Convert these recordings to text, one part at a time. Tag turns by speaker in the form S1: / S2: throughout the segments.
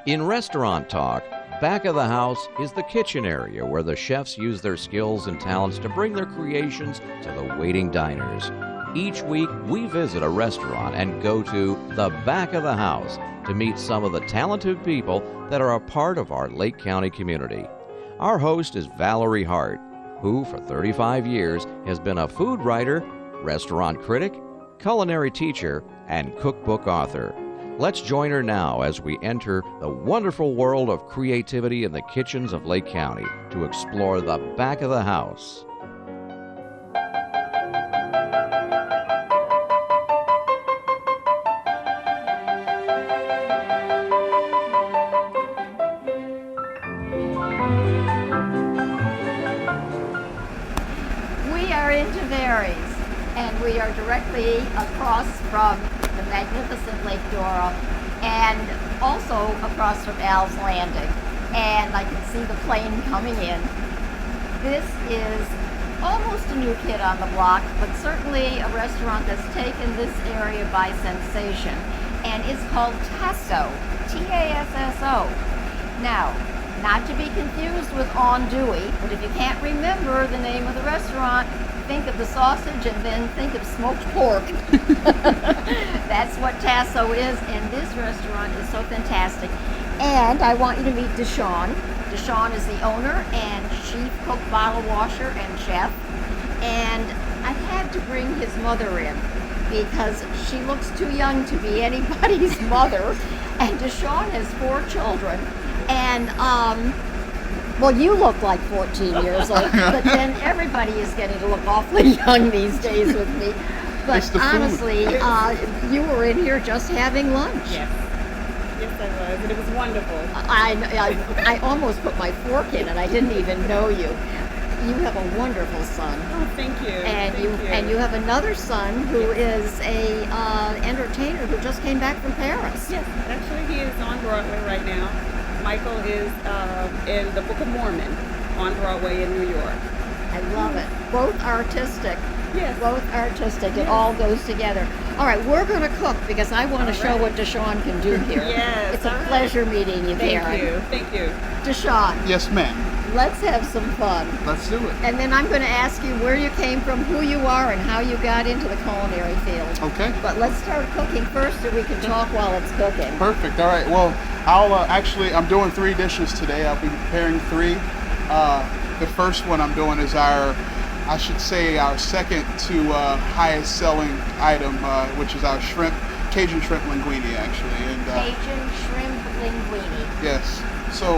S1: In restaurant talk, back of the house is the kitchen area where the chefs use their skills and talents to bring their creations to the waiting diners. Each week, we visit a restaurant and go to the back of the house to meet some of the talented people that are a part of our Lake County community. Our host is Valerie Hart, who for 35 years has been a food writer, restaurant critic, culinary teacher, and cookbook author. Let's join her now as we enter the wonderful world of creativity in the kitchens of Lake County to explore the back of the house.
S2: We are in Tavares, and we are directly across from the magnificent Lake Dora and also across from Al's Landing. And I can see the plane coming in. This is almost a new kid on the block, but certainly a restaurant that's taken this area by sensation. And it's called Tasso, T-A-S-S-O. Now, not to be confused with andouille, but if you can't remember the name of the restaurant, think of the sausage and then think of smoked pork. That's what Tasso is, and this restaurant is so fantastic. And I want you to meet Deshawn. Deshawn is the owner and chief cook, bottle washer, and chef. And I had to bring his mother in because she looks too young to be anybody's mother. And Deshawn has 4 children. And well, you look like 14 years old, but then everybody is getting to look awfully young these days with me. But honestly, you were in here just having lunch.
S3: Yes, yes I was, and it was wonderful.
S2: I almost put my fork in and I didn't even know you. You have a wonderful son.
S3: Oh, thank you.
S2: And you have another son who is a entertainer who just came back from Paris.
S3: Yes, actually he is on Broadway right now. Michael is in the Book of Mormon on Broadway in New York.
S2: I love it. Both artistic.
S3: Yes.
S2: Both artistic. It all goes together. All right, we're going to cook because I want to show what Deshawn can do here.
S3: Yes.
S2: It's a pleasure meeting you, Karen.
S3: Thank you.
S2: Deshawn.
S4: Yes, ma'am.
S2: Let's have some fun.
S4: Let's do it.
S2: And then I'm going to ask you where you came from, who you are, and how you got into the culinary field.
S4: Okay.
S2: But let's start cooking first so we can talk while it's cooking.
S4: Perfect. All right. Well, I'm doing 3 dishes today. I'll be preparing 3. The first one I'm doing is our second to highest selling item, which is our Cajun shrimp linguine, actually. And
S2: Cajun shrimp linguine.
S4: yes. So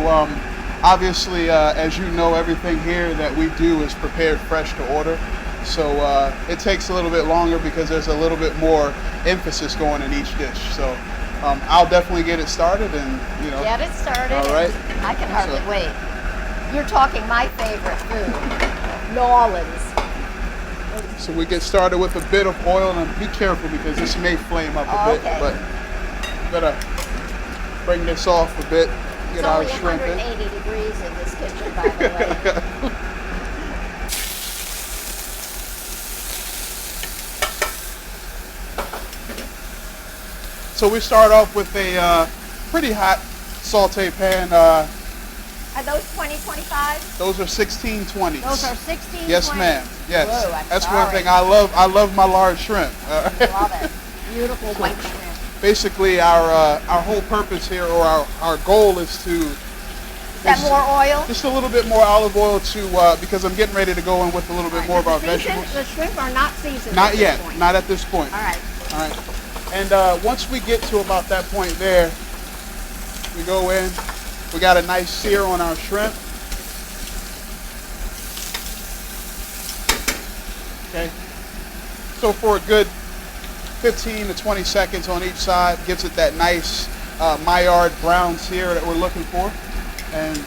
S4: obviously, as you know, everything here that we do is prepared fresh to order. So it takes a little bit longer because there's a little bit more emphasis going in each dish. So I'll definitely get it started and,
S2: Get it started.
S4: All right.
S2: I can hardly wait. You're talking my favorite food, New Orleans.
S4: So we get started with a bit of oil, and be careful because this may flame up a bit, but we gotta bring this off a bit, get our shrimp in.
S2: It's only 180 degrees in this kitchen, by the way.
S4: So we start off with a pretty hot saute pan.
S2: Are those 2025?
S4: Those are 1620s.
S2: Those are 1620s?
S4: Yes, ma'am. Yes.
S2: Whoa, I'm
S4: That's
S2: sorry.
S4: one thing I love. I love my large shrimp.
S2: Love it. Beautiful white shrimp.
S4: Basically, our whole purpose here, or our goal, is to
S2: Is that more oil?
S4: just a little bit more olive oil to because I'm getting ready to go in with a little bit more of our vegetables.
S2: The shrimp are not seasoned.
S4: Not
S2: at
S4: yet.
S2: This point.
S4: Not at this point.
S2: All right.
S4: All right. And once we get to about that point there, we go in. We got a nice sear on our shrimp. Okay. So for a good 15 to 20 seconds on each side, gives it that nice Maillard brown sear that we're looking for. And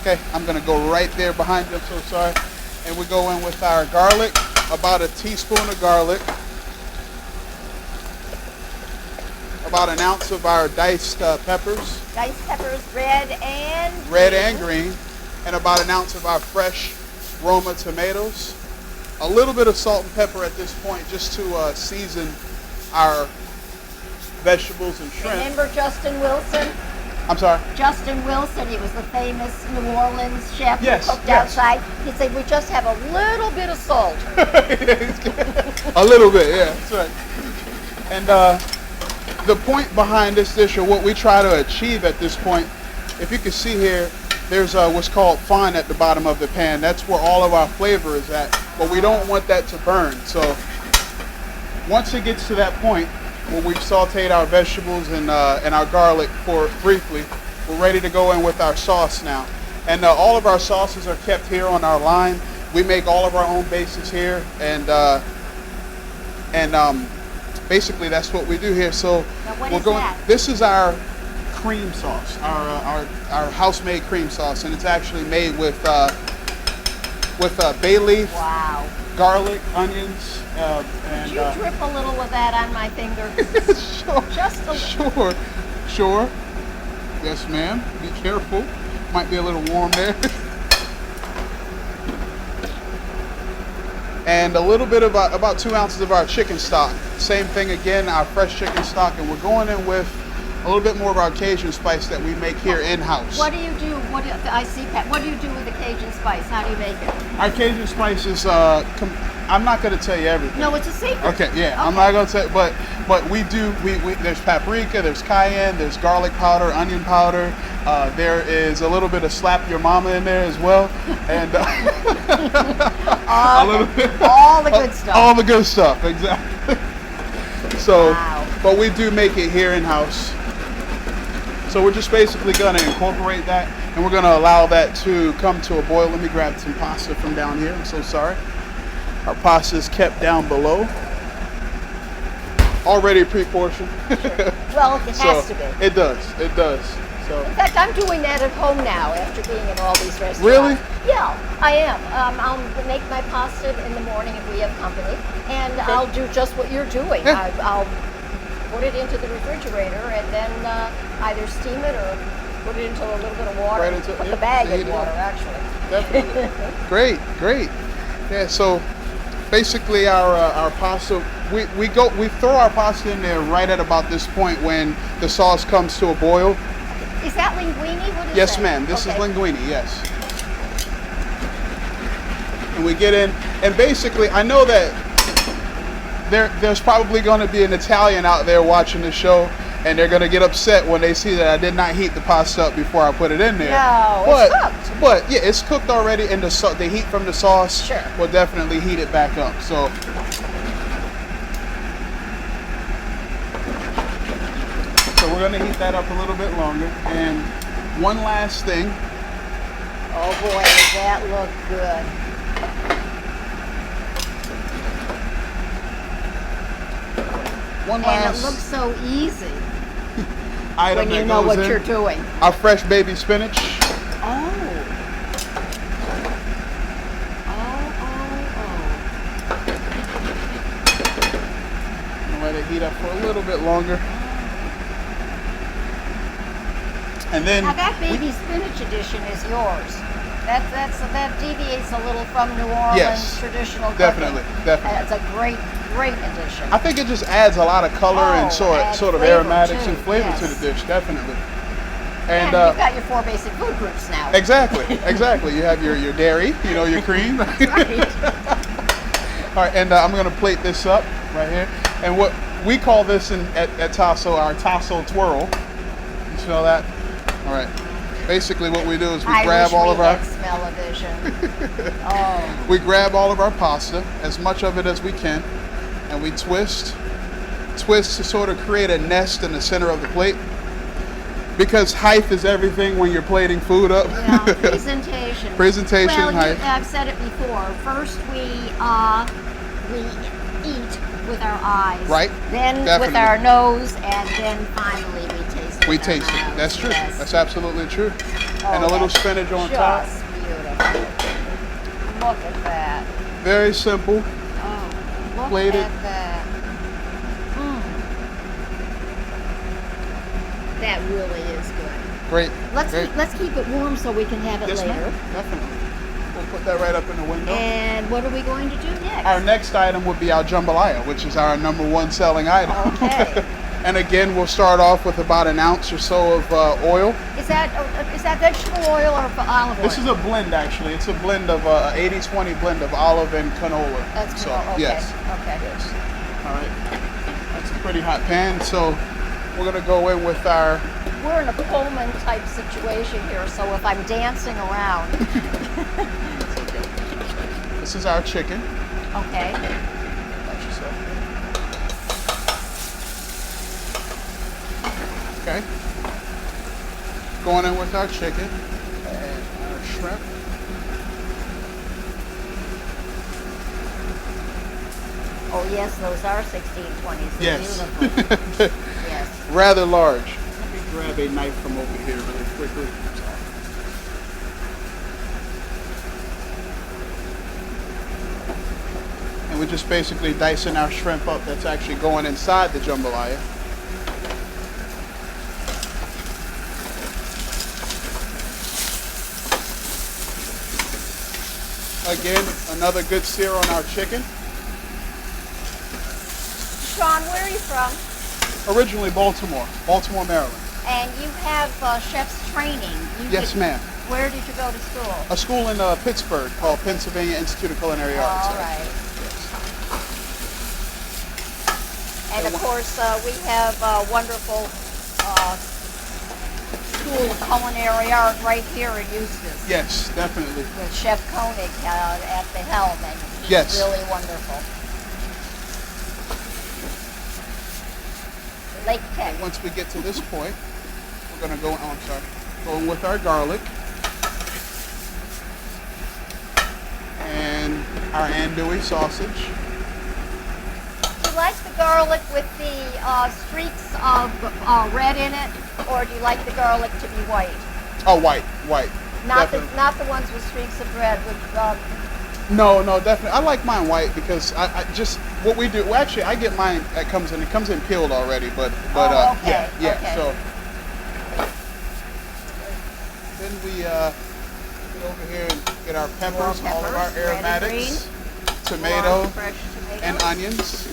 S4: okay, I'm gonna go right there behind you. I'm so sorry. And we go in with our garlic, about a teaspoon of garlic, about an ounce of our diced peppers.
S2: Diced peppers, red and
S4: green, and about an ounce of our fresh Roma tomatoes. A little bit of salt and pepper at this point just to season our vegetables and shrimp.
S2: Remember Justin Wilson?
S4: I'm sorry?
S2: Justin Wilson, he was the famous New Orleans chef
S4: Yes,
S2: who cooked
S4: yes.
S2: outside. He said, we just have a little bit of salt.
S4: A little bit, yeah, that's right. And the point behind this dish, or what we try to achieve at this point, if you can see here, there's what's called fond at the bottom of the pan. That's where all of our flavor is at, but we don't want that to burn. So once it gets to that point, where we've sauteed our vegetables and our garlic for briefly, we're ready to go in with our sauce now. And all of our sauces are kept here on our line. We make all of our own bases here, and basically that's what we do here. So
S2: Now what
S4: we're
S2: is
S4: going.
S2: that?
S4: This is our cream sauce, our house-made cream sauce, and it's actually made with bay leaf,
S2: Wow.
S4: garlic, onions, and
S2: Could you drip a little of that on my finger?
S4: sure,
S2: Just a little.
S4: sure. Yes, ma'am. Be careful. Might be a little warm there. And a little bit of about 2 ounces of our chicken stock. Same thing again, our fresh chicken stock, and we're going in with a little bit more of our Cajun spice that we make here in-house.
S2: What do you do? I see, Pat. What do you do with the Cajun spice? How do you make it?
S4: Our Cajun spice is, I'm not going to tell you everything.
S2: No, it's a secret.
S4: Okay, yeah, I'm not going to say, but we do, there's paprika, there's cayenne, there's garlic powder, onion powder, there is a little bit of slap your mama in there as well, and
S2: all the good stuff.
S4: All the good stuff, exactly. So,
S2: Wow.
S4: but we do make it here in-house. So we're just basically going to incorporate that, and we're going to allow that to come to a boil. Let me grab some pasta from down here. I'm so sorry. Our pasta is kept down below, already pre-portioned.
S2: Sure. Well, it has to be.
S4: It does. It does. So.
S2: In fact, I'm doing that at home now after being in all these restaurants.
S4: Really?
S2: Yeah, I am. I'll make my pasta in the morning if we have company, and I'll do just what you're doing.
S4: Yeah.
S2: I'll put it into the refrigerator and then either steam it or put it into a little bit of water.
S4: Right into-
S2: put
S4: yeah,
S2: the bag
S4: heat
S2: in
S4: it
S2: water,
S4: up.
S2: actually.
S4: Definitely. Great. Yeah. So basically, our pasta, we throw our pasta in there right at about this point when the sauce comes to a boil.
S2: Is that linguine? What is
S4: Yes,
S2: that?
S4: ma'am. This
S2: Okay.
S4: is linguine. Yes. And we get in, and basically, I know that there's probably going to be an Italian out there watching the show, and they're going to get upset when they see that I did not heat the pasta up before I put it in there.
S2: No,
S4: but,
S2: it's cooked.
S4: But yeah, it's cooked already, and the heat from the sauce
S2: Sure.
S4: will definitely heat it back up. So. So we're going to heat that up a little bit longer. And one last thing.
S2: Oh boy, does that look good.
S4: One
S2: And it
S4: last
S2: looks so easy
S4: item
S2: when you
S4: that
S2: know
S4: goes
S2: what
S4: in.
S2: you're doing.
S4: Our fresh baby spinach.
S2: Oh.
S4: Let it heat up for a little bit longer. And then
S2: Now that baby spinach edition is yours. That deviates a little from New Orleans
S4: Yes,
S2: traditional cooking.
S4: definitely.
S2: It's a great addition.
S4: I think it just adds a lot of color and
S2: adds
S4: sort of
S2: flavor,
S4: aromatics
S2: too.
S4: and flavor to
S2: Yes.
S4: the dish, definitely.
S2: And
S4: And
S2: you've got your 4 basic food groups now.
S4: exactly. You have your dairy, your cream.
S2: Right.
S4: All right, and I'm gonna plate this up right here. And what we call this at Tasso, our Tasso twirl. You smell that? All right. Basically, what we do is we grab all of our
S2: smell-o-vision. Oh.
S4: we grab all of our pasta, as much of it as we can, and we twist to sort of create a nest in the center of the plate. Because height is everything when you're plating food up.
S2: Yeah, presentation.
S4: Presentation,
S2: well,
S4: height.
S2: I've said it before. First we eat with our eyes.
S4: Right.
S2: Then with
S4: Definitely.
S2: our nose, and then finally we taste it.
S4: We
S2: with
S4: taste
S2: our
S4: it.
S2: mouths.
S4: That's true.
S2: Yes.
S4: That's absolutely true.
S2: Oh,
S4: And a little
S2: that's
S4: spinach on top.
S2: Just beautiful. Look at that.
S4: Very simple.
S2: Oh, look
S4: Plated.
S2: at that. That really is good.
S4: Great.
S2: Let's
S4: Great.
S2: keep it warm so we can have it
S4: Yes,
S2: later.
S4: ma'am. Definitely. We'll put that right up in the window.
S2: And what are we going to do next?
S4: Our next item would be our jambalaya, which is our #1 selling item.
S2: Okay.
S4: And again, we'll start off with about an ounce or so of oil.
S2: Is that vegetable oil or olive oil?
S4: This is a blend, actually. It's a blend of 80-20 blend of olive and canola.
S2: That's
S4: so,
S2: canola. Okay.
S4: Yes.
S2: Okay.
S4: Yes. All right. That's a pretty hot pan. So we're gonna go in with our.
S2: We're in a Pullman type situation here, so if I'm dancing around.
S4: This is our chicken.
S2: Okay.
S4: Watch yourself. Okay. Going in with our chicken and our shrimp.
S2: Oh yes, those are 1620s. They're
S4: Yes.
S2: beautiful. Yes.
S4: Rather large. Let me grab a knife from over here really quickly. And we're just basically dicing our shrimp up that's actually going inside the jambalaya. Again, another good sear on our chicken.
S2: Sean, where are you from?
S4: Originally Baltimore, Maryland.
S2: And you have chef's training.
S4: Yes, ma'am.
S2: Where did you go to school?
S4: A school in Pittsburgh called Pennsylvania Institute of Culinary Arts.
S2: All right. And of course, we have a wonderful School of Culinary Art right here in Eustis.
S4: Yes, definitely.
S2: With Chef Koenig at the helm, and he's
S4: Yes.
S2: really wonderful. Lake Tech.
S4: Once we get to this point, we're going to go, going with our garlic and our andouille sausage.
S2: Do you like the garlic with the streaks of red in it, or do you like the garlic to be white?
S4: Oh, white.
S2: Not
S4: Definitely.
S2: not the ones with streaks of red. With
S4: No, definitely. I like mine white because I just what we do. Well, actually, I get mine. It comes in peeled already, but
S2: Oh, okay,
S4: yeah.
S2: okay.
S4: So then we get over here and get our peppers, all of our
S2: Peppers, red and
S4: aromatics,
S2: green.
S4: tomato,
S2: Long, fresh tomatoes.
S4: and onions.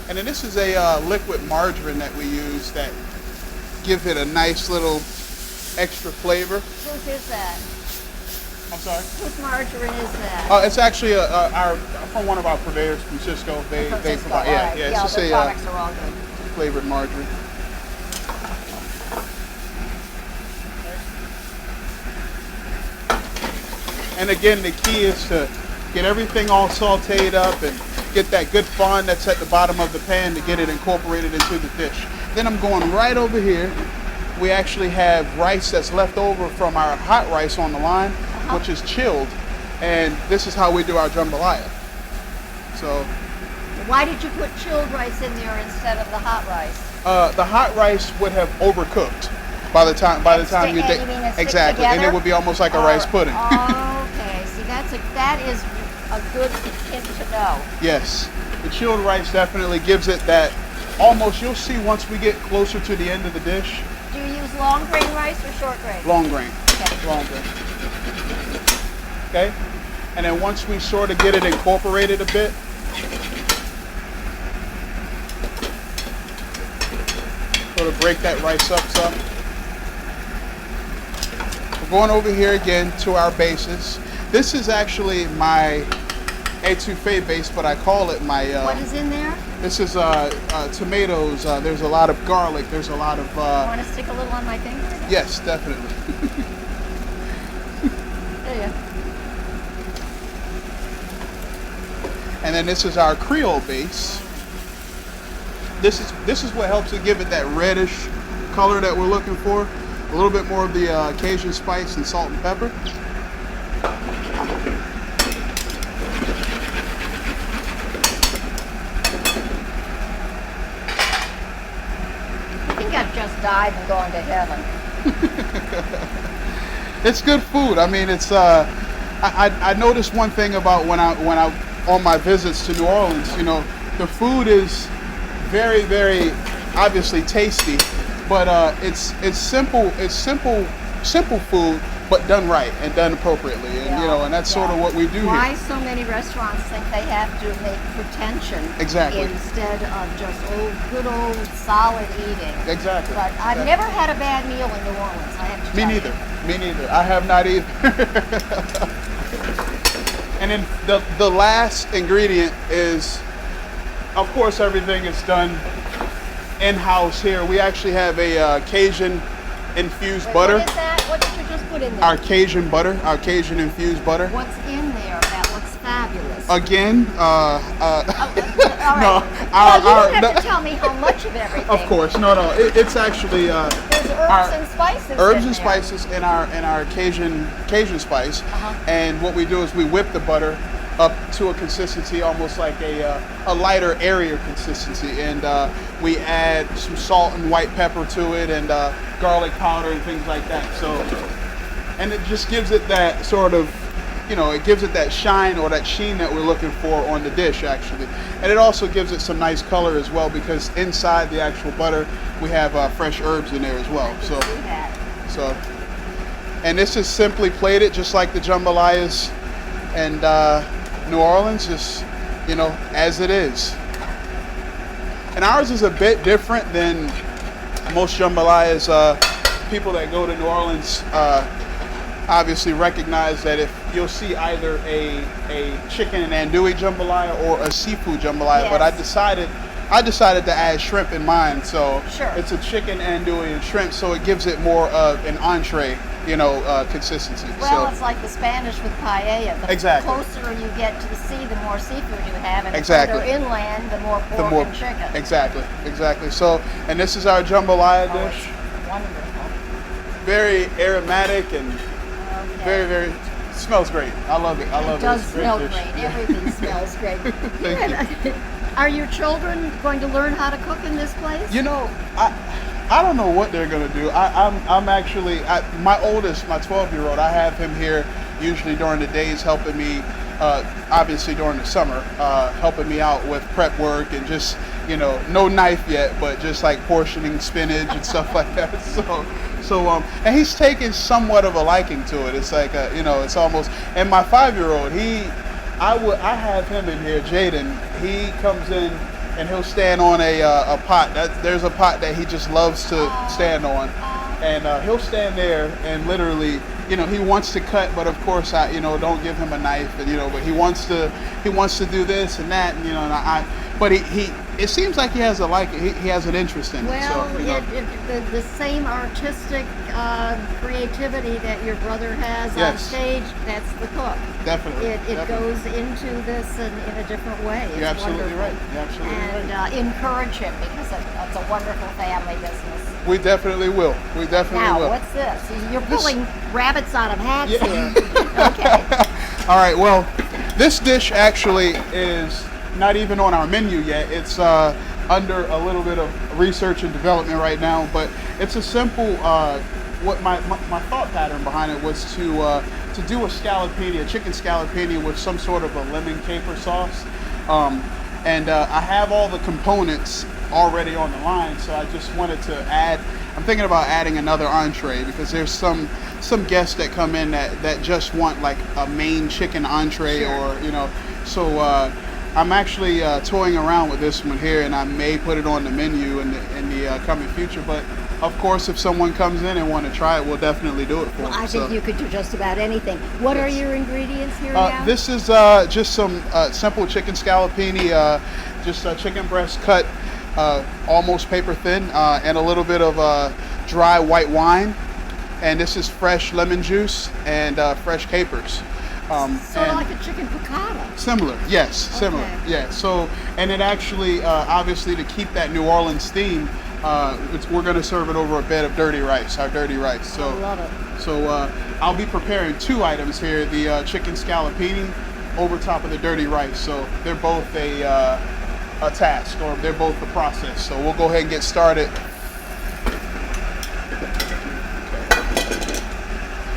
S4: And then this is a liquid margarine that we use that gives it a nice little extra flavor.
S2: Whose is that?
S4: I'm sorry.
S2: Whose margarine is that?
S4: It's actually from one of our purveyors from Cisco. They
S2: Francisco,
S4: provide.
S2: all
S4: Yeah,
S2: right.
S4: yeah.
S2: Yeah,
S4: It's
S2: the
S4: just
S2: products are all good.
S4: flavored margarine. And again, the key is to get everything all sauteed up and get that good fond that's at the bottom of the pan to get it incorporated into the dish. Then I'm going right over here. We actually have rice that's left over from our hot rice on the line, which is chilled. And this is how we do our jambalaya. So
S2: Why did you put chilled rice in there instead of the hot rice?
S4: the hot rice would have overcooked by the time you
S2: You
S4: did
S2: mean it stick
S4: exactly, and it
S2: together?
S4: would be almost like a rice pudding.
S2: Okay, see that is a good hint to know.
S4: Yes, the chilled rice definitely gives it that almost. You'll see once we get closer to the end of the dish.
S2: Do you use long grain rice or short grain?
S4: Long grain.
S2: Okay.
S4: Long grain. Okay, and then once we sort of get it incorporated a bit. Sort of break that rice up some. We're going over here again to our bases. This is actually my etouffee base, but I call it my.
S2: What is in there?
S4: This is tomatoes. There's a lot of garlic. There's a lot of.
S2: Want to stick a little on my finger?
S4: Yes, definitely.
S2: Yeah.
S4: And then this is our Creole base. This is what helps it give it that reddish color that we're looking for. A little bit more of the Cajun spice and salt and pepper.
S2: I think I've just died and gone to heaven.
S4: It's good food. I mean, it's. I noticed one thing about when I on my visits to New Orleans. You know, the food is very, very obviously tasty, but it's simple. It's simple simple food, but done right and done appropriately, and and that's sort of what we do
S2: Why
S4: here.
S2: so many restaurants think they have to make pretension
S4: Exactly.
S2: instead of just good old solid eating.
S4: Exactly.
S2: But I've never had a bad meal in New Orleans, I have to
S4: Me
S2: tell
S4: neither.
S2: you.
S4: Me neither. I have not either. And then the last ingredient is, of course, everything is done in-house here. We actually have a Cajun infused butter.
S2: What is that? What did you just put in there?
S4: Our Cajun butter, our Cajun infused butter.
S2: What's in there? That looks fabulous.
S4: Again,
S2: All right.
S4: no,
S2: Well, you don't have to tell me how much of everything.
S4: of course, no. It's actually
S2: There's herbs and spices.
S4: herbs
S2: in
S4: and
S2: there.
S4: spices in our Cajun spice, and what we do is we whip the butter up to a consistency almost like a lighter, airier consistency, and we add some salt and white pepper to it, and garlic powder and things like that. So, and it just gives it that sort of, it gives it that shine or that sheen that we're looking for on the dish, actually. And it also gives it some nice color as well, because inside the actual butter we have fresh herbs in there as well. So, and this is simply plated just like the jambalayas and New Orleans, just as it is. And ours is a bit different than most jambalayas. People that go to New Orleans obviously recognize that if you'll see either a chicken and andouille jambalaya or a seafood jambalaya,
S2: Yes.
S4: but I decided to add shrimp in mine, so
S2: Sure.
S4: it's a chicken andouille and shrimp, so it gives it more of an entree, consistency.
S2: Well,
S4: So
S2: it's like the Spanish with paella. The
S4: Exactly.
S2: closer you get to the sea, the more seafood you have, and
S4: Exactly.
S2: the further inland, the more pork and chicken.
S4: Exactly. So, and this is our jambalaya
S2: Oh,
S4: dish.
S2: it's wonderful.
S4: Very aromatic and
S2: Okay.
S4: very smells great. I love it. I love
S2: It does
S4: It's a great
S2: smell
S4: dish.
S2: great. Everything smells great.
S4: Thank
S2: Are your children going to learn how to cook in this place?
S4: I don't know what they're gonna do. I'm actually my oldest, my 12-year-old. I have him here usually during the days, helping me. Obviously during the summer, helping me out with prep work and just no knife yet, but just like portioning spinach and stuff like that. And he's taken somewhat of a liking to it. It's like it's almost. And my 5-year-old, I have him in here, Jaden. He comes in and he'll stand on a pot. There's a pot that he just loves to stand on, and he'll stand there and literally, he wants to cut, but of course I, don't give him a knife, and but he wants to do this and that, and but he it seems like he has he has an interest in it.
S2: Well,
S4: So,
S2: the same artistic creativity that your brother has on
S4: Yes.
S2: stage, that's the cook.
S4: Definitely.
S2: It
S4: definitely.
S2: goes into this in a different way. It's
S4: You're absolutely
S2: wonderful.
S4: right. You're absolutely
S2: And
S4: right.
S2: Encourage him, because it's a wonderful family business.
S4: We definitely will. We definitely
S2: Now,
S4: will.
S2: what's this? You're pulling rabbits out of hats
S4: Yeah.
S2: here. Okay.
S4: All right. Well, this dish actually is not even on our menu yet. It's under a little bit of research and development right now, but it's a simple. What my thought pattern behind it was to do a scallopini, a chicken scallopini with some sort of a lemon caper sauce, and I have all the components already on the line, so I just wanted to add. I'm thinking about adding another entree, because there's some guests that come in that just want like a main chicken entree,
S2: Sure.
S4: or so I'm actually toying around with this one here, and I may put it on the menu in the coming future. But of course, if someone comes in and want to try it, we'll definitely do it for
S2: Well,
S4: them.
S2: I think you could do just about anything. What are your ingredients here now?
S4: This is just some simple chicken scallopini, just chicken breast cut almost paper thin, and a little bit of dry white wine. And this is fresh lemon juice and fresh capers.
S2: Sort of like a chicken piccata.
S4: Similar, yes, similar,
S2: Okay.
S4: yeah. So, and it actually, obviously, to keep that New Orleans theme, we're going to serve it over a bed of dirty rice, our dirty rice. So,
S2: I love it.
S4: So I'll be preparing two items here: the chicken scallopini over top of the dirty rice. So they're both a task, or they're both a process. So we'll go ahead and get started.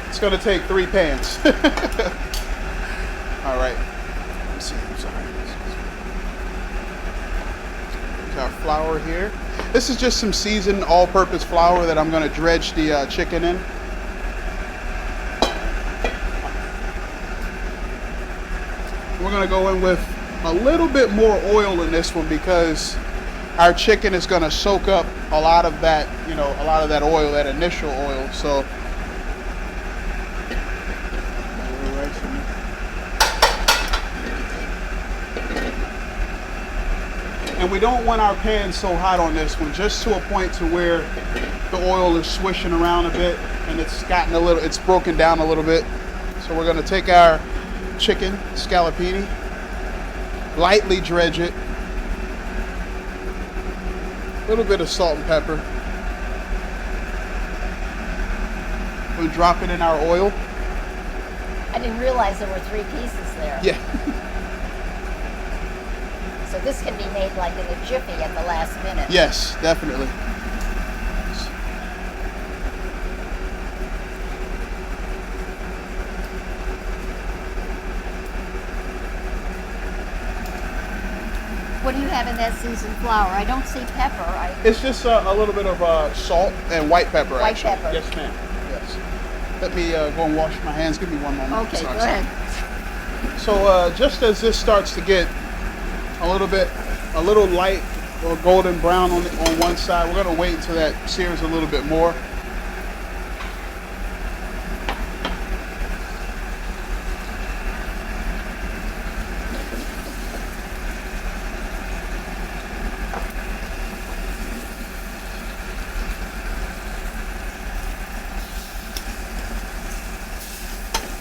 S4: It's going to take 3 pans. All right. Let's see. I'm sorry. There's our flour here. This is just some seasoned all-purpose flour that I'm going to dredge the chicken in. we're gonna go in with a little bit more oil in this one because our chicken is gonna soak up a lot of that, you know, a lot of that oil, that initial oil. So and we don't want our pan so hot on this one, just to a point to where the oil is swishing around a bit and it's gotten a little, it's broken down a little bit. So we're gonna take our chicken, scallopini, lightly dredge it, a little bit of salt and pepper. We'll drop it in our oil.
S2: I didn't realize there were 3 pieces there.
S4: Yeah.
S2: So this can be made like in a jiffy at the last minute.
S4: Yes, definitely.
S2: What do you have in that seasoned flour? I don't see pepper.
S4: It's just a little bit of salt and white pepper.
S2: White
S4: actually.
S2: pepper.
S4: Yes, ma'am. Yes. Let me go and wash my hands. Give me one moment.
S2: Okay,
S4: Sorry.
S2: go ahead.
S4: So just as this starts to get a little light or golden brown on one side, we're going to wait until that sears a little bit more.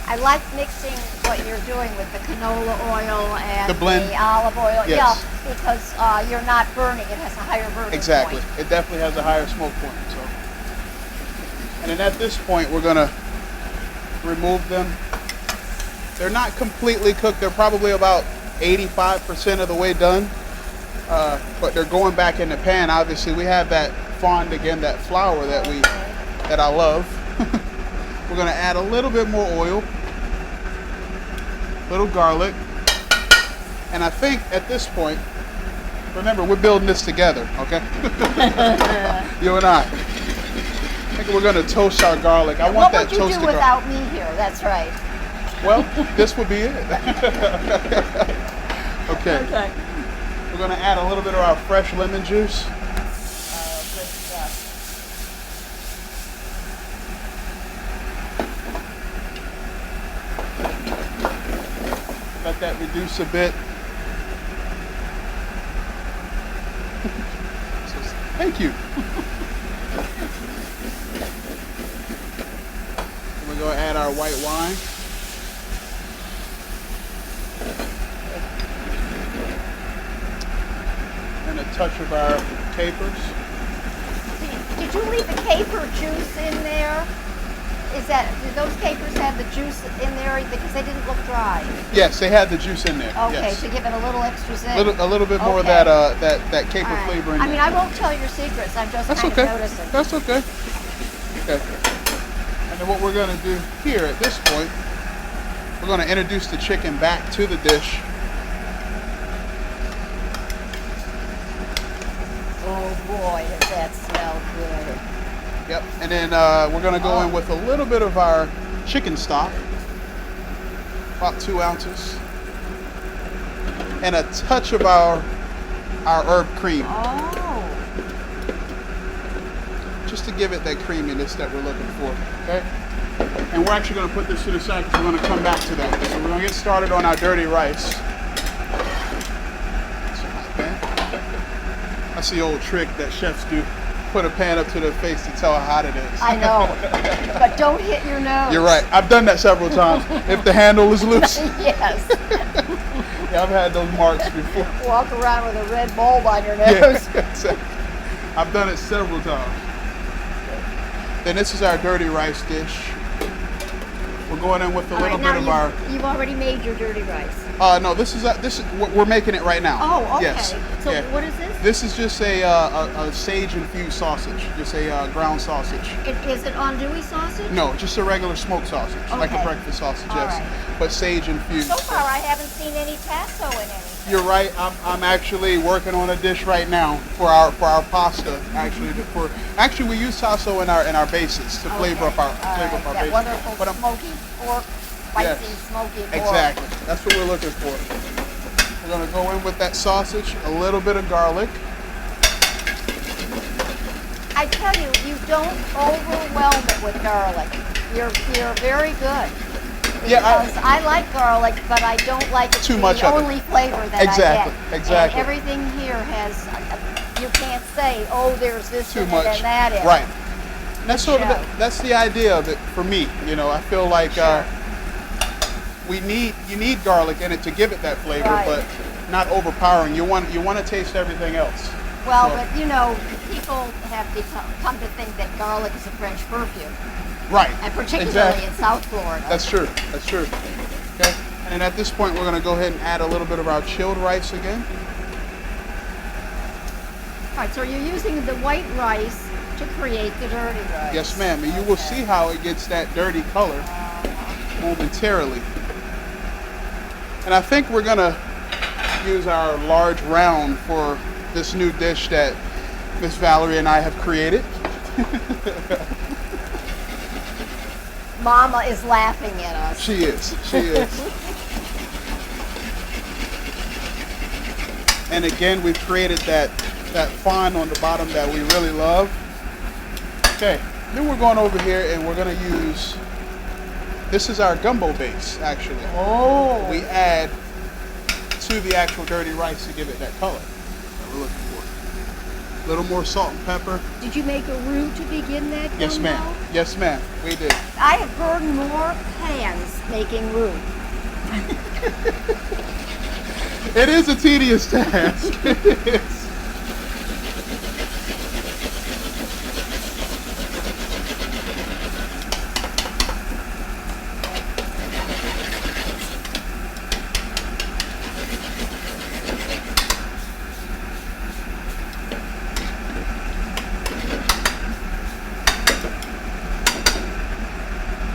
S2: I like mixing what you're doing with the canola oil and
S4: The blend.
S2: olive oil.
S4: Yes.
S2: Yeah, because you're not burning. It has a higher burning
S4: Exactly.
S2: point.
S4: It definitely has a higher smoke point. So, and then at this point, we're going to remove them. They're not completely cooked. They're probably about 85% of the way done. But they're going back in the pan. Obviously, we have that fond again, that flour that I love. We're going to add a little bit more oil, little garlic, and I think at this point, remember, we're building this together, okay? You and I. I think we're going to toast our garlic. I want that toasted garlic.
S2: What would you do without me here? That's right.
S4: Well, this would be it. Okay.
S2: Okay.
S4: We're going to add a little bit of our fresh lemon juice.
S2: Good stuff.
S4: Let that reduce a bit. Thank you. We're going to add our white wine. And a touch of our capers.
S2: Did you leave the caper juice in there? Did those capers have the juice in there because they didn't look dry?
S4: Yes, they had the juice in there.
S2: Okay,
S4: yes.
S2: to give it a little extra zing.
S4: A little bit more of
S2: Okay.
S4: that caper
S2: All right.
S4: flavor in
S2: I
S4: there.
S2: mean, I won't tell your secrets. I'm just
S4: That's
S2: kind
S4: okay.
S2: of noticing.
S4: That's okay. Okay. And then what we're going to do here at this point, we're going to introduce the chicken back to the dish.
S2: Oh boy, does that smell good.
S4: Yep. And then we're going to go in with a little bit of our chicken stock, about 2 ounces, and a touch of our herb cream,
S2: Oh.
S4: just to give it that creaminess that we're looking for. Okay. And we're actually going to put this to the side because we're going to come back to that. So we're going to get started on our dirty rice. That's the old trick that chefs do. Put a pan up to their face to tell how hot it is.
S2: I know, but don't hit your nose.
S4: You're right. I've done that several times. If the handle is loose.
S2: Yes.
S4: Yeah, I've had those marks before.
S2: Walk around with a red bulb on your
S4: Yeah,
S2: nose.
S4: exactly. I've done it several times. Then this is our dirty rice dish. We're going in with a
S2: All
S4: little
S2: right, now
S4: bit of our.
S2: you've already made your dirty rice.
S4: No, this is we're making it right now.
S2: Oh, okay.
S4: Yes.
S2: So
S4: Yeah.
S2: what is this?
S4: This is just a sage infused sausage, just a ground sausage.
S2: Is it andouille sausage?
S4: No, just a regular smoked sausage, like a
S2: Okay.
S4: breakfast sausage,
S2: All
S4: yes.
S2: right.
S4: But sage infused.
S2: So far, I haven't seen any Tasso in anything.
S4: You're right. I'm actually working on a dish right now for our pasta. Actually we use Tasso in our bases to flavor up our
S2: All right. That
S4: bases.
S2: wonderful
S4: But I'm
S2: smoky pork. spicy,
S4: Yes.
S2: smoky pork.
S4: Exactly. That's what we're looking for. We're gonna go in with that sausage, a little bit of garlic.
S2: I tell you, you don't overwhelm it with garlic. You're very good.
S4: Yeah,
S2: Because I like garlic, but I don't like it
S4: Too
S2: to be
S4: much
S2: the
S4: of it.
S2: only flavor that
S4: Exactly,
S2: I get.
S4: exactly.
S2: And everything here has, you can't say, oh, there's this
S4: Too
S2: in
S4: much.
S2: it and that in it.
S4: Right. That's sort of
S2: show.
S4: that's the idea of it for me. You know, I feel like
S2: Sure.
S4: you need garlic in it to give it that flavor,
S2: Right.
S4: but not overpowering. You want to taste everything else.
S2: Well,
S4: So-
S2: but people have come to think that garlic is a French perfume,
S4: Right.
S2: and particularly
S4: Exactly.
S2: in South Florida.
S4: That's true. That's true. Okay. And at this point, we're going to go ahead and add a little bit of our chilled rice again.
S2: All right, so you're using the white rice to create the dirty rice.
S4: Yes, ma'am. And you will see how it gets that dirty color momentarily. And I think we're going to use our large round for this new dish that Miss Valerie and I have created.
S2: Mama is laughing at us.
S4: She is. She is. And again, we've created that fond on the bottom that we really love. Okay, then we're going over here and we're going to use, this is our gumbo base, actually.
S2: Oh.
S4: We add to the actual dirty rice to give it that color that we're looking for. A little more salt and pepper.
S2: Did you make a roux to begin that?
S4: Yes,
S2: gumbo?
S4: ma'am. Yes, ma'am. We did.
S2: I have burned more pans making roux.
S4: It is a tedious task. It is.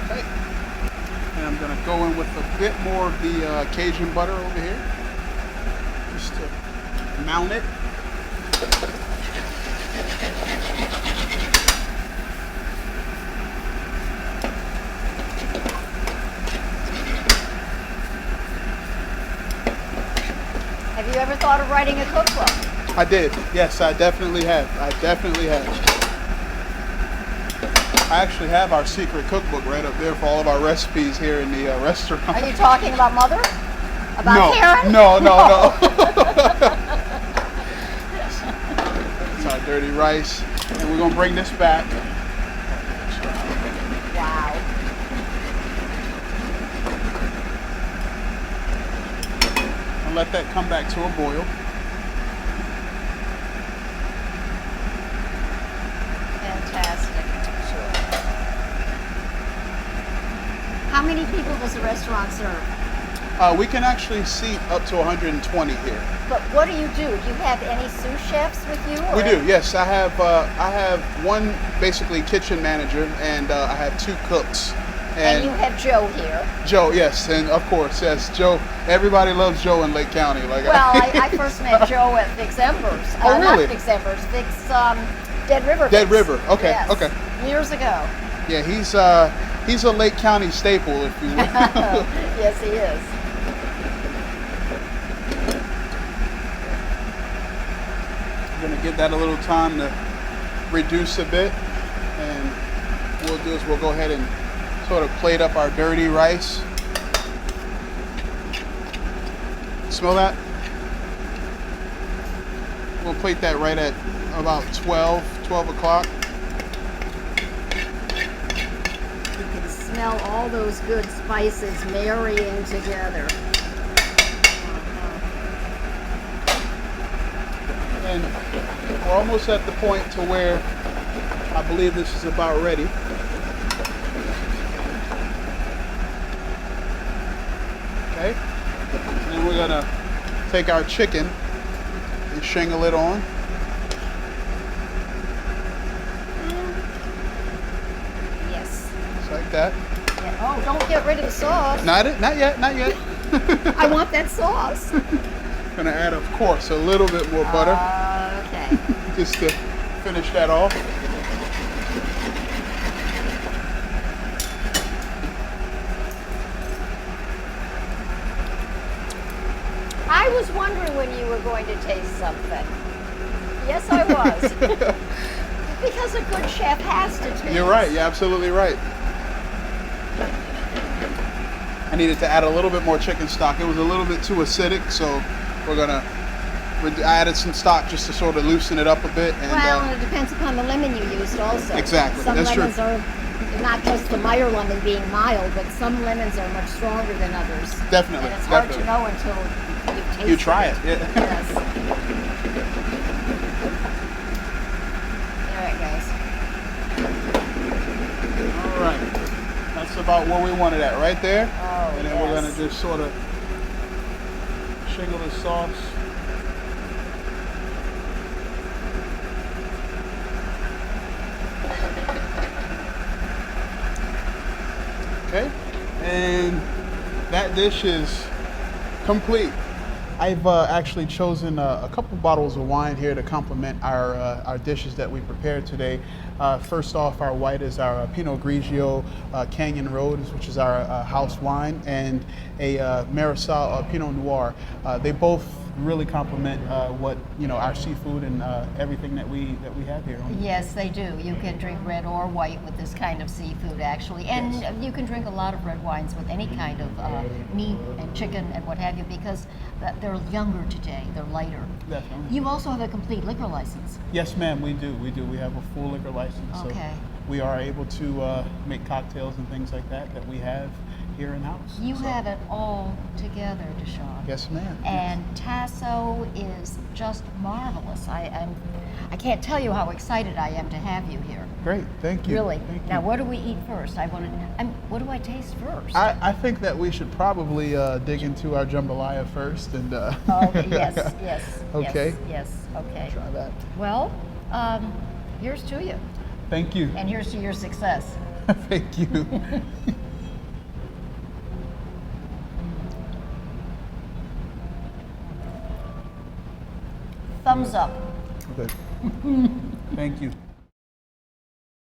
S4: Okay. And I'm going to go in with a bit more of the Cajun butter over here, just to mount it.
S2: Have you ever thought of writing a cookbook?
S4: I did. Yes, I definitely have. I definitely have. I actually have our secret cookbook right up there for all of our recipes here in the restaurant.
S2: Are you talking about Mother? About
S4: No,
S2: Karen?
S4: no, no. It's our dirty rice. And we're going to bring this back.
S2: Wow.
S4: And let that come back to a boil.
S2: Fantastic. How many people does the restaurant serve?
S4: We can actually seat up to 120 here.
S2: But what do? Do you have any sous chefs with you?
S4: We
S2: or-
S4: do, yes. I have one basically kitchen manager, and I have two cooks.
S2: And you have Joe here.
S4: Joe, yes, and of course, yes, Joe. Everybody loves Joe in Lake County. Like,
S2: Well, I first met Joe at Vic's Embers.
S4: Oh, really?
S2: Not Vic's Embers. Vic's Dead River.
S4: Dead
S2: Vic's.
S4: River. Okay,
S2: Yes.
S4: okay.
S2: Years ago.
S4: Yeah, he's a Lake County staple, if you will.
S2: Yes, he is.
S4: We're gonna give that a little time to reduce a bit, and what we'll do is we'll go ahead and sort of plate up our dirty rice. Smell that? We'll plate that right at about 12 o'clock.
S2: You can smell all those good spices marrying together.
S4: And we're almost at the point to where I believe this is about ready. Okay. And then we're gonna take our chicken and shingle it on.
S2: Yes.
S4: Just like that.
S2: Yeah. Oh, don't get rid of the sauce.
S4: Not yet.
S2: I want that sauce.
S4: Gonna add, of course, a little bit more butter
S2: Okay.
S4: just to finish that off.
S2: I was wondering when you were going to taste something. Yes, I was. Because a good chef has to taste.
S4: You're right. You're absolutely right. I needed to add a little bit more chicken stock. It was a little bit too acidic, so I added some stock just to sort of loosen it up a bit. And,
S2: well, it depends upon the lemon you used also.
S4: Exactly.
S2: Some
S4: That's
S2: lemons
S4: true.
S2: are not just the Meyer lemon being mild, but some lemons are much stronger than others.
S4: Definitely.
S2: And it's
S4: definitely.
S2: hard to know until you taste
S4: You try it. Yeah.
S2: Yes. All right, guys.
S4: All right. That's about where we want it at, right there.
S2: Oh,
S4: And then we're
S2: yes.
S4: going to just sort of shingle the sauce. Okay. And that dish is complete. I've actually chosen a couple bottles of wine here to complement our dishes that we prepared today. First off, our white is our Pinot Grigio Canyon Road, which is our house wine, and a Marisol Pinot Noir. They both really complement what our seafood and everything that we have here.
S2: Yes, they do. You can drink red or white with this kind of seafood, actually. And
S4: Yes.
S2: you can drink a lot of red wines with any kind of meat and chicken and what have you, because they're younger today. They're lighter.
S4: Definitely.
S2: You also have a complete liquor license.
S4: Yes, ma'am, we do. We do. We have a full liquor license.
S2: Okay.
S4: So we are able to make cocktails and things like that we have here in house.
S2: You
S4: So-
S2: have it all together, Deshaun.
S4: Yes, ma'am.
S2: And Tasso is just marvelous. I can't tell you how excited I am to have you here.
S4: Great. Thank you.
S2: Really.
S4: Thank you.
S2: Now, what do we eat first? What do I taste first?
S4: I think that we should probably dig into our jambalaya first and
S2: Oh, yes.
S4: Okay.
S2: Yes, okay.
S4: try that.
S2: Well, here's to you,
S4: Thank you.
S2: and here's to your success.
S4: Thank you.
S2: Thumbs up.
S4: Okay. Thank you.